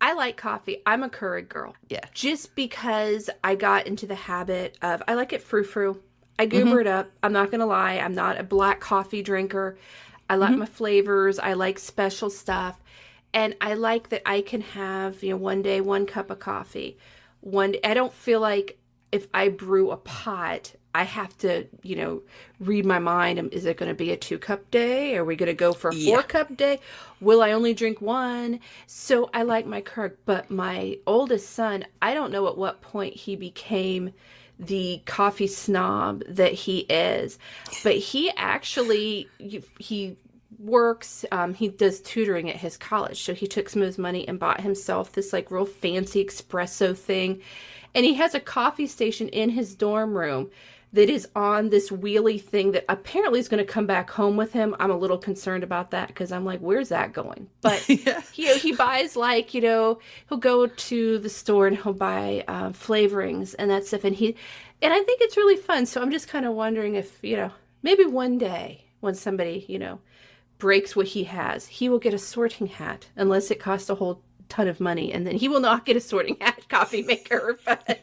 S2: I like coffee. I'm a Keurig girl.
S1: Yeah.
S2: Just because I got into the habit of... I like it frou-frou. I goober it up. I'm not going to lie. I'm not a black coffee drinker. I like my flavors. I like special stuff. And I like that I can have, one day, 1 cup of coffee. I don't feel like if I brew a pot... I have to, read my mind. Is it going to be a 2-cup day? Are we going to go for a 4-cup day? Will I only drink 1? So I like my Keurig. But my oldest son, I don't know at what point he became the coffee snob that he is. But he actually, he works, he does tutoring at his college. So he took some of his money and bought himself this like real fancy espresso thing. And he has a coffee station in his dorm room that is on this wheelie thing that apparently is going to come back home with him. I'm a little concerned about that because I'm like, where's that going? But he buys like, he'll go to the store and he'll buy flavorings and that stuff. And I think it's really fun. So I'm just kind of wondering if, maybe one day when somebody, breaks what he has, he will get a sorting hat unless it costs a whole ton of money, and then he will not get a sorting hat coffee maker. But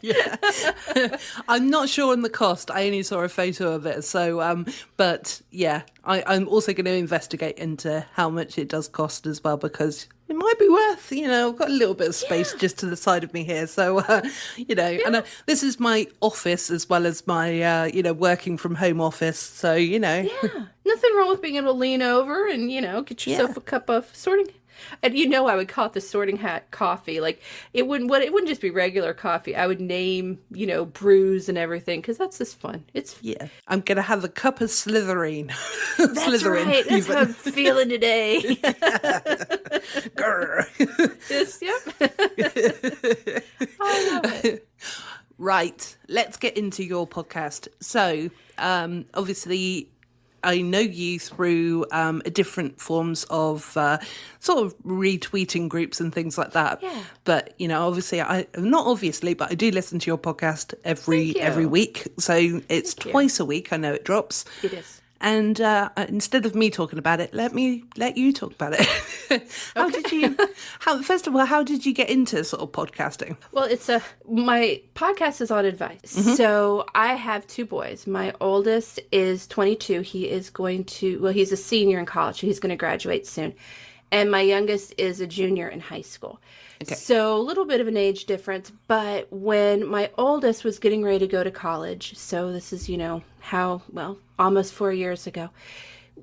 S1: I'm not sure on the cost. I only saw a photo of it, so but yeah, I'm also going to investigate into how much it does cost as well, because it might be worth, I've got a little bit of space just to the side of me here, so and this is my office as well as my working from home office, so nothing
S2: wrong with being able to lean over and get yourself a cup of sorting. And I would call it the sorting hat coffee. Like it wouldn't just be regular coffee. I would name, brews and everything, because that's just fun.
S1: I'm gonna have a cup of Slytherin.
S2: That's
S1: Slytherin,
S2: right. That's how I'm feeling today.
S1: Grr.
S2: I love it.
S1: Right, let's get into your podcast. So, obviously, I know you through different forms of sort of retweeting groups and things like that.
S2: Yeah.
S1: But, obviously, but I do listen to your podcast every week. So it's twice a week. I know it drops.
S2: It is.
S1: And instead of me talking about it, let you talk about it. First of all, how did you get into sort of podcasting?
S2: Well, my podcast is on advice. Mm-hmm. So I have 2 boys. My oldest is 22. He's a senior in college. So he's going to graduate soon. And my youngest is a junior in high school. Okay. So a little bit of an age difference. But when my oldest was getting ready to go to college, so this is, almost 4 years ago,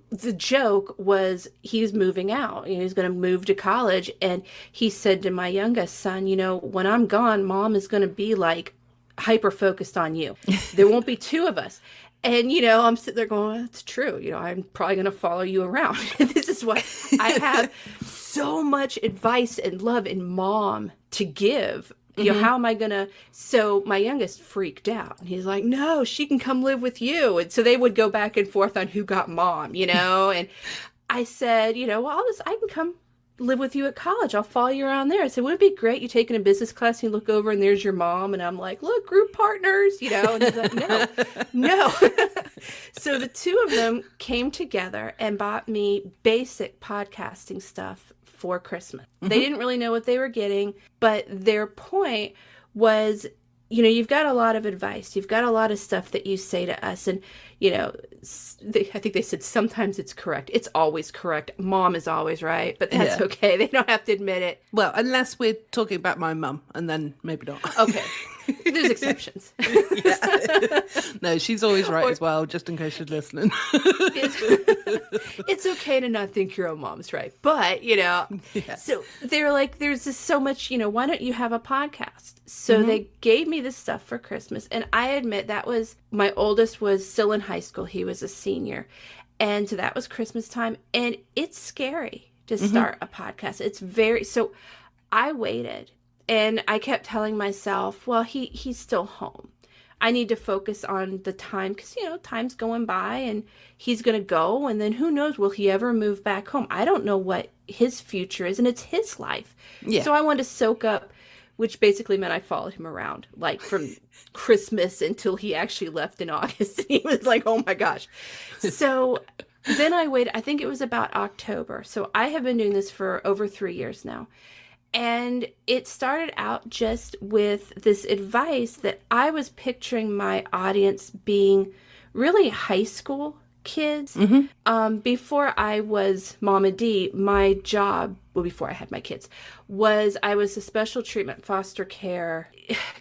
S2: the joke was he was moving out. You know, he's going to move to college. And he said to my youngest son, you know, when I'm gone, Mom is going to be like hyper focused on you. There won't be two of us. And, you know, I'm sitting there going, that's true. You know, I'm probably going to follow you around. This is what I have so much advice and love and Mom to give. You know, how am I going to? So my youngest freaked out. And he's like, no, she can come live with you. And so they would go back and forth on who got Mom, you know. And I said, you know, well, I can come live with you at college. I'll follow you around there. I said, wouldn't it be great? You taking a business class and you look over and there's your mom. And I'm like, look, group partners, you know. And he's like, no. So the two of them came together and bought me basic podcasting stuff for Christmas. They didn't really know what they were getting, but their point was, you know, you've got a lot of advice. You've got a lot of stuff that you say to us. And, you know, I think they said sometimes it's correct. It's always correct. Mom is always right, but that's okay. They don't have to admit it.
S1: Well, unless we're talking about my mum, and then maybe not.
S2: Okay. There's exceptions.
S1: No, she's always right as well, just in case she's listening.
S2: It's okay to not think your own mom's right. But, you know, so they're like, there's just so much, you know, why don't you have a podcast? So they gave me this stuff for Christmas. And I admit that was, my oldest was still in high school. He was a senior. And so that was Christmas time. And it's scary to start a podcast. It's very, so I waited. And I kept telling myself, well, he's still home. I need to focus on the time because, you know, time's going by and he's going to go. And then who knows, will he ever move back home? I don't know what his future is and it's his life. Yeah. So I wanted to soak up, which basically meant I followed him around like from Christmas until he actually left in August. And he was like, oh my gosh. So then I waited, I think it was about October. So I have been doing this for over 3 years now. And it started out just with this advice that I was picturing my audience being really high school kids. Before I was Mama D, my job, well, before I had my kids, was I was a special treatment foster care,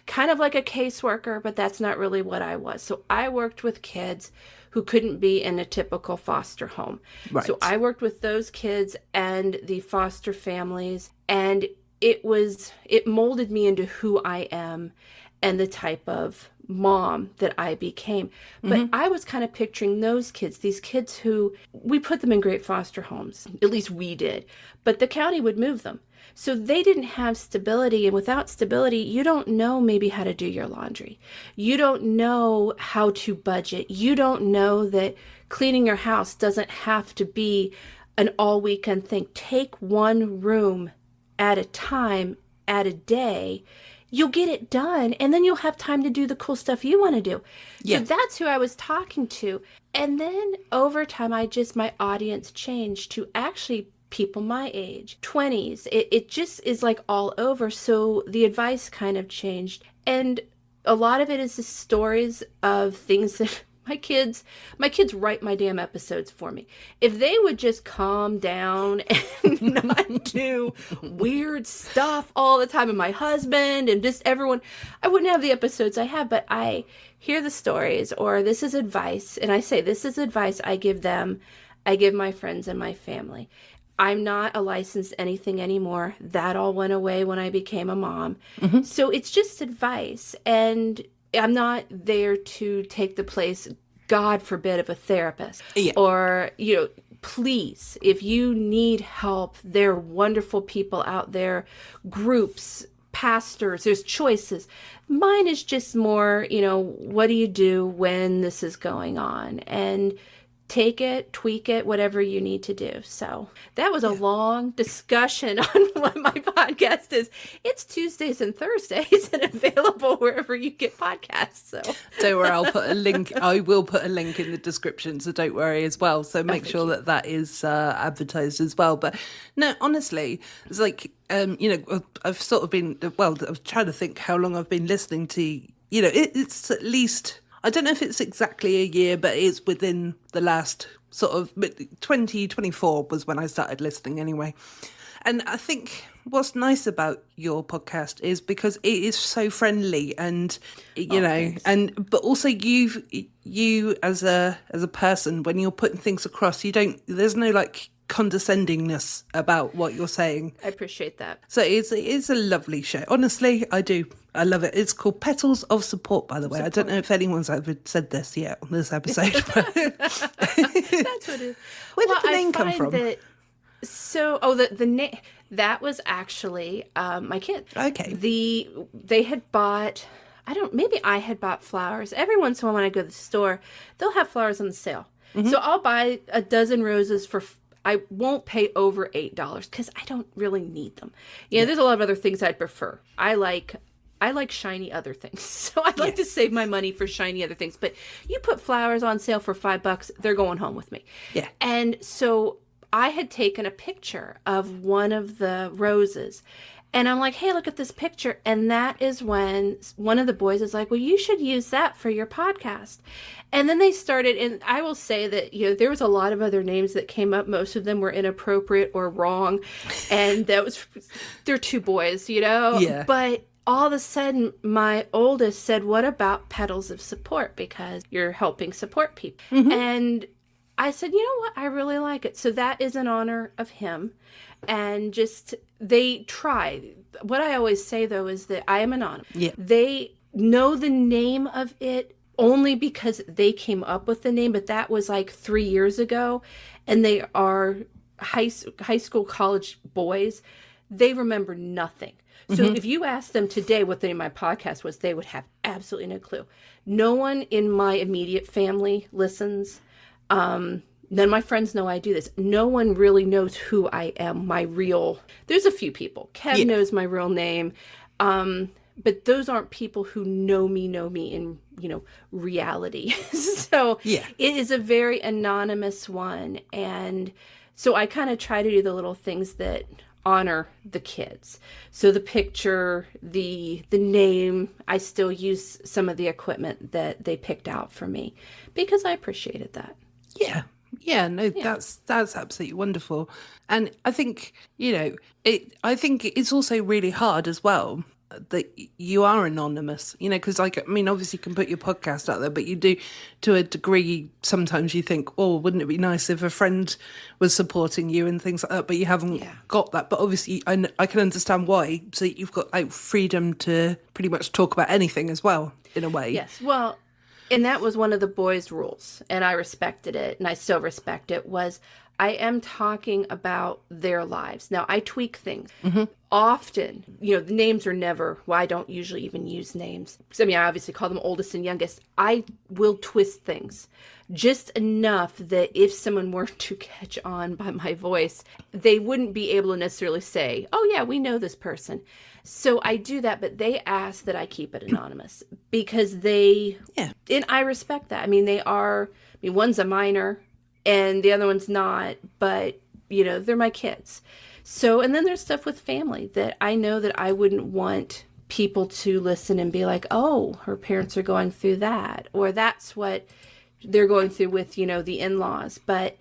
S2: kind of like a caseworker, but that's not really what I was. So I worked with kids who couldn't be in a typical foster home. Right. So I worked with those kids and the foster families, and it molded me into who I am and the type of mom that I became. But I was kind of picturing those kids, these kids who, we put them in great foster homes, at least we did, but the county would move them. So they didn't have stability, and without stability, you don't know maybe how to do your laundry. You don't know how to budget. You don't know that cleaning your house doesn't have to be an all weekend thing. Take one room at a time, at a day, you'll get it done. And then you'll have time to do the cool stuff you want to do. Yeah. So that's who I was talking to. And then over time, my audience changed to actually people my age, 20s. It just is like all over. So the advice kind of changed. And a lot of it is the stories of things that my kids write my damn episodes for me. If they would just calm down and not do weird stuff all the time, and my husband and just everyone, I wouldn't have the episodes I have, but I hear the stories, or this is advice, and I say, this is advice I give them, I give my friends and my family. I'm not a licensed anything anymore. That all went away when I became a mom. So it's just advice, and I'm not there to take the place, God forbid, of a therapist. Yeah. Or, you know, please, if you need help, there are wonderful people out there, groups, pastors, there's choices. Mine is just more, you know, what do you do when this is going on? And take it, tweak it, whatever you need to do. So that was a long discussion on what my podcast is. It's Tuesdays and Thursdays and available wherever you get podcasts. So
S1: don't worry, I'll put a link. I will put a link in the description, so don't worry as well. So make sure that is advertised as well. But no, honestly, it's like, you know, I've sort of been, well, I was trying to think how long I've been listening to, you know, it's at least, I don't know if it's exactly a year, but it's within the last sort of 2024 was when I started listening anyway. And I think what's nice about your podcast is because it is so friendly and,
S2: Thanks.
S1: but also you as a person, when you're putting things across, there's no like condescendingness about what you're saying.
S2: I appreciate that.
S1: So it's a lovely show. Honestly, I do. I love it. It's called Petals of Support, by the way. I don't know if anyone's ever said this yet on this episode. But
S2: That's what it is.
S1: where did the name come from?
S2: The name, that was actually my kid.
S1: Okay.
S2: They had bought, maybe I had bought flowers. Every once in a while when I go to the store, they'll have flowers on sale. So I'll buy a dozen roses I won't pay over $8 because I don't really need them. There's a lot of other things I'd prefer. I like shiny other things. So I like to save my money for shiny other things. But you put flowers on sale for $5, they're going home with me.
S1: Yeah.
S2: And so I had taken a picture of one of the roses. And I'm like, hey, look at this picture. And that is when one of the boys is like, well, you should use that for your podcast. And then they started, and I will say that, there was a lot of other names that came up. Most of them were inappropriate or wrong. And they're two boys,
S1: Yeah.
S2: But all of a sudden, my oldest said, what about Petals of Support? Because you're helping support people. And I said, you know what? I really like it. So that is in honor of him. And they try. What I always say, though, is that I am anonymous.
S1: Yeah.
S2: They know the name of it only because they came up with the name, but that was like 3 years ago. And they are high school, college boys. They remember nothing. So if you asked them today what the name of my podcast was, they would have absolutely no clue. No one in my immediate family listens. None of my friends know I do this. No one really knows who I am, there's a few people. Kev knows my real name. But those aren't people who know me in, reality. So it is a very anonymous one. And so I kind of try to do the little things that honor the kids. So the picture, the name, I still use some of the equipment that they picked out for me because I appreciated that.
S1: Yeah. Yeah, no, that's absolutely wonderful. And I think, I think it's also really hard as well that you are anonymous, because obviously you can put your podcast out there, but you do to a degree. Sometimes you think, oh, wouldn't it be nice if a friend was supporting you and things like that, but you haven't got that. But obviously I can understand why. So you've got freedom to pretty much talk about anything as well, in a way.
S2: Yes. Well, and that was one of the boys' rules, and I respected it, and I still respect it, was I am talking about their lives. Now, I tweak things. Often, the names are never, I don't usually even use names. I obviously call them oldest and youngest. I will twist things just enough that if someone were to catch on by my voice, they wouldn't be able to necessarily say, oh yeah, we know this person. So I do that, but they ask that I keep it anonymous because and I respect that. One's a minor and the other one's not, but they're my kids. So, and then there's stuff with family that I know that I wouldn't want people to listen and be like, oh, her parents are going through that, or that's what they're going through with, the in-laws. But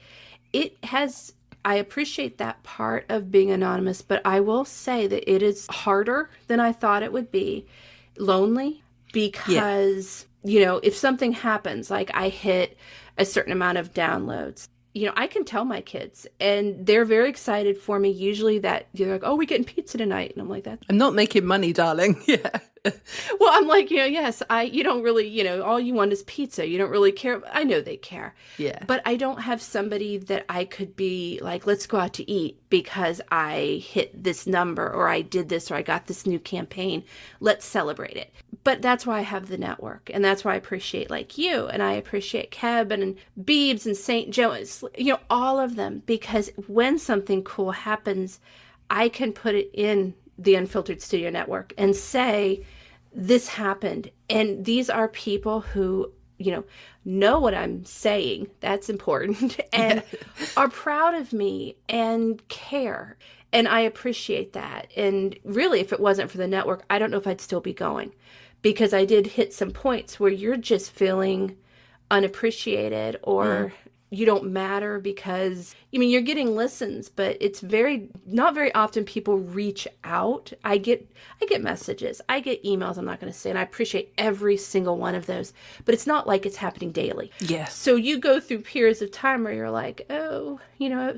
S2: I appreciate that part of being anonymous, but I will say that it is harder than I thought it would be. Lonely, because, if something happens, like I hit a certain amount of downloads, I can tell my kids and they're very excited for me. Usually that they're like, oh, we're getting pizza tonight. And I'm like,
S1: I'm not making money, darling. Yeah.
S2: Well, I'm like, yes, you don't really, all you want is pizza. You don't really care. I know they care.
S1: Yeah.
S2: But I don't have somebody that I could be like, let's go out to eat because I hit this number or I did this or I got this new campaign. Let's celebrate it. But that's why I have the network. And that's why I appreciate like you and I appreciate Keb and Beebs and St. Joe's, all of them, because when something cool happens, I can put it in the Unfiltered Studio Network and say, this happened. And these are people who, know what I'm saying. That's important. And are proud of me and care. And I appreciate that. And really, if it wasn't for the network, I don't know if I'd still be going. Because I did hit some points where you're just feeling unappreciated or you don't matter because, I mean, you're getting listens, but it's not very often people reach out. I get messages, I get emails, I'm not going to say, and I appreciate every single one of those, but it's not like it's happening daily.
S1: Yes.
S2: So you go through periods of time where you're like, oh,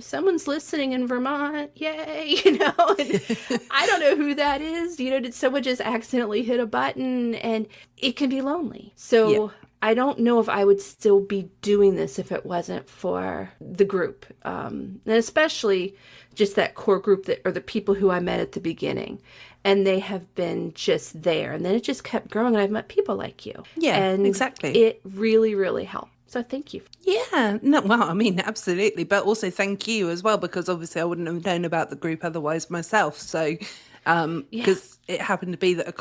S2: someone's listening in Vermont, yay, and I don't know who that is. Did someone just accidentally hit a button? And it can be lonely. So I don't know if I would still be doing this if it wasn't for the group. And especially just that core group or the people who I met at the beginning. And they have been just there. And then it just kept growing. And I've met people like you.
S1: Yeah,
S2: and
S1: exactly.
S2: It really, really helped. So thank you.
S1: Yeah, no, well, I mean, absolutely. But also thank you as well, because obviously I wouldn't have known about the group otherwise myself. So, because it happened to be that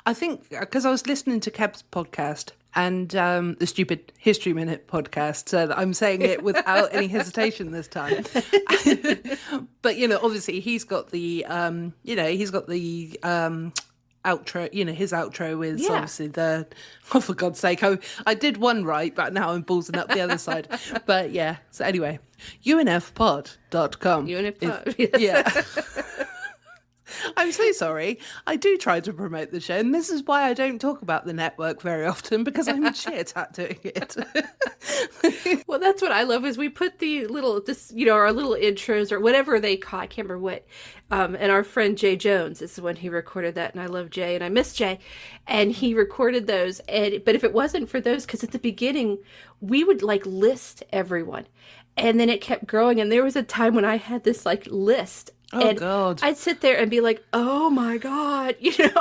S1: I think, because I was listening to Keb's podcast and the Stupid History Minute podcast, so I'm saying it without any hesitation this time. But, obviously he's got the, outro, his outro is obviously for God's sake, I did one right, but now I'm ballsing up the other side. But yeah, so anyway, unfpod.com.
S2: UNFPod, yes.
S1: Yeah. I'm so sorry. I do try to promote the show, and this is why I don't talk about the network very often, because I'm shit at doing it.
S2: Well, that's what I love is we put the little, our little intros or whatever they call, I can't remember what. And our friend Jay Jones is the one who recorded that, and I love Jay, and I miss Jay, and he recorded those. But if it wasn't for those, because at the beginning we would list everyone, and then it kept growing, and there was a time when I had this list.
S1: Oh, God.
S2: I'd sit there and be like, oh, my God, But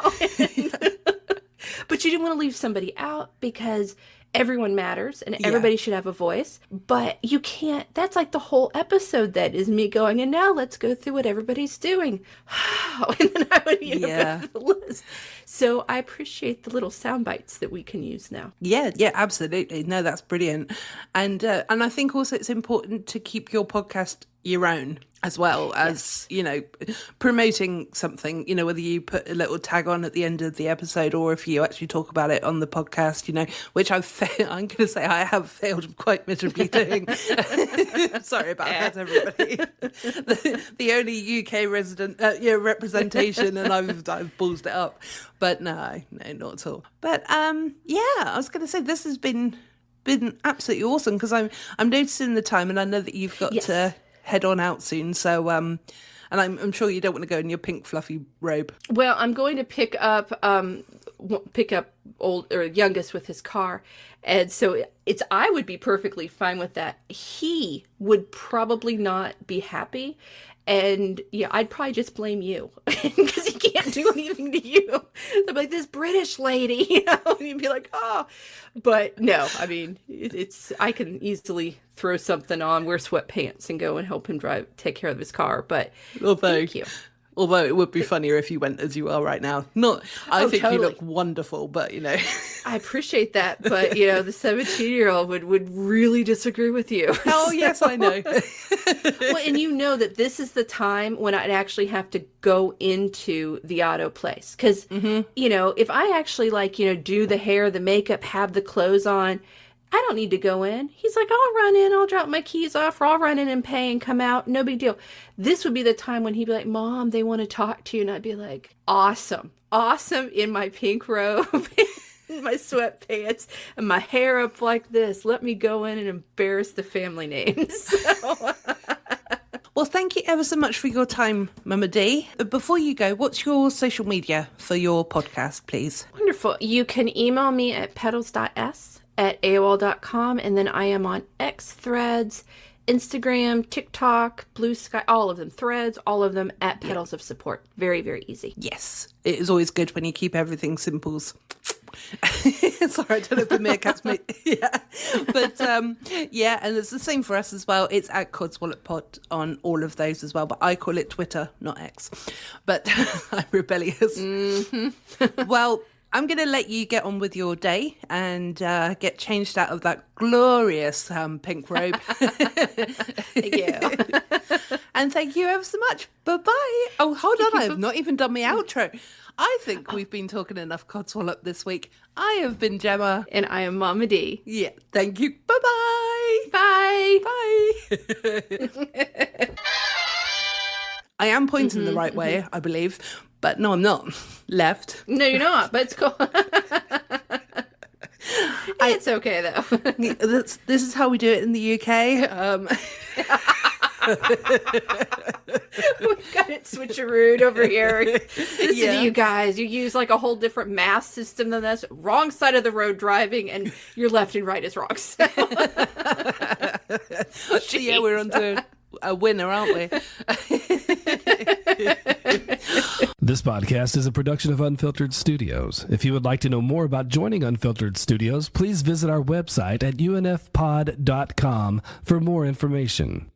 S2: you didn't want to leave somebody out because everyone matters and everybody should have a voice. But you can't. That's the whole episode that is me going, and now let's go through what everybody's doing. And then I would go through the list. So I appreciate the little sound bites that we can use now.
S1: Yeah, absolutely. No, that's brilliant. And I think also it's important to keep your podcast your own, as well as, promoting something, whether you put a little tag on at the end of the episode or if you actually talk about it on the podcast, which I'm going to say I have failed quite miserably doing. Sorry about that, everybody. The only UK representation, and I've ballsed it up. But no, not at all. But I was going to say this has been absolutely awesome, because I'm noticing the time, and I know that you've got to head on out soon. So, and I'm sure you don't want to go in your pink fluffy robe.
S2: Well, I'm going to pick up youngest with his car, and so I would be perfectly fine with that. He would probably not be happy. And I'd probably just blame you because he can't do anything to you. I'm like, this British lady, and you'd be like, oh, but no, I mean, I can easily throw something on, wear sweatpants, and go and help him take care of his car. But thank you.
S1: Although it would be funnier if you went as you are right now. I think totally. You look wonderful, but
S2: I appreciate that, but the 17-year-old would really disagree with you.
S1: Oh, yes, I know.
S2: Well, and that this is the time when I'd actually have to go into the auto place. Because, if I actually do the hair, the makeup, have the clothes on, I don't need to go in. He's like, I'll run in, I'll drop my keys off, or I'll run in and pay and come out. No big deal. This would be the time when he'd be like, Mom, they want to talk to you. And I'd be like, awesome in my pink robe, my sweatpants, and my hair up like this. Let me go in and embarrass the family name. So.
S1: Well, thank you ever so much for your time, Mama D. Before you go, what's your social media for your podcast, please?
S2: Wonderful. You can email me at petals.s@aol.com, and then I am on X, Threads, Instagram, TikTok, Blue Sky, all of them, Threads, all of them at Petals of Support. Very, very easy.
S1: Yes, it is always good when you keep everything simples. Sorry, I don't know if the meerkats made... Yeah. But, and it's the same for us as well. It's at Codswallop Pod on all of those as well, but I call it Twitter, not X. But I'm rebellious. Mm-hmm. Well, I'm going to let you get on with your day and get changed out of that glorious pink robe.
S2: Thank you.
S1: And thank you ever so much. Bye-bye. Oh, hold on. I have not even done my outro. I think we've been talking enough Codswallop this week. I have been Gemma.
S2: And I am Mama D.
S1: Yeah. Thank you. Bye-bye.
S2: Bye.
S1: I am pointing the right way, I believe, but no, I'm not. Left.
S2: No, you're not, but it's cool. It's okay, though.
S1: This is how we do it in the UK.
S2: We've got it switcherooed over here. Listen to you guys. You use like a whole different mass system than this. Wrong side of the road driving, and your left and right is wrong. So
S1: yeah, we're onto a winner, aren't we?
S3: This podcast is a production of Unfiltered Studios. If you would like to know more about joining Unfiltered Studios, please visit our website at unfpod.com for more information.